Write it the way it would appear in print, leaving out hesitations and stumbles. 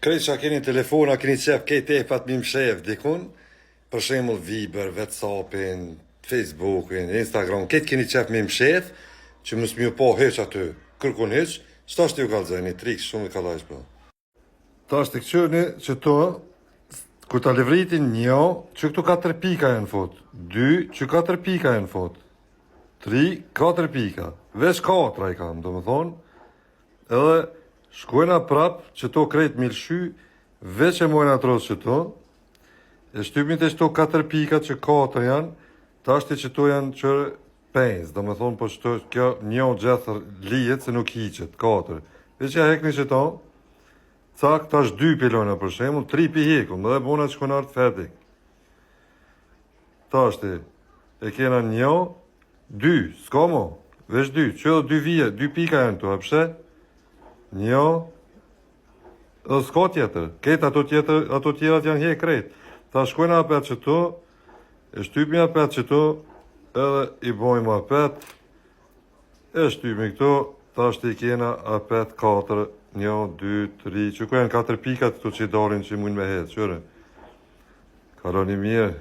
Krejt që keni telefona, keni qef kejt epat mi mshef dikun, për shembull Viber, WhatsAppin, Facebookin, Instagram, kejt keni qef mi mshef, që mos më po heq aty, kërkun heq, ç'ta është ju kallzoni, trik shumë i kallajsh po. Ta është të këqyni që to, kur ta levritin një, që këtu 4 pika janë fut, 2, që 4 pika janë fut, 3, 4 pika, veç 4 i kam, do më thonë, edhe shkojna prap që to krejt milshy, veç e mojnë atros që to, e shtypin të shto 4 pika që 4 janë, ta është që to janë qërë 5, do më thonë, po që kjo një gjithë lijet se nuk hiqet, 4. Veç ja hekni që to, cak tash 2 pilona për shembull, 3 pi hekum, dhe bona që kënë artë fetik. Ta është e kena 1, 2, s'ka mo, veç 2, që edhe 2 vije, 2 pika janë këtu, a pse? 1, edhe s'ka tjetër, ketë ato tjerat janë hek krejt. Ta shkojna apet që tu, e shtypmi apet që tu, edhe i bojmë apet, e shtypmi këtu, ta është i kena apet 4, 1, 2, 3, që ku janë 4 pikat këtu që i dalin që i mujnë me hetë, qëre. Kaloni mirë.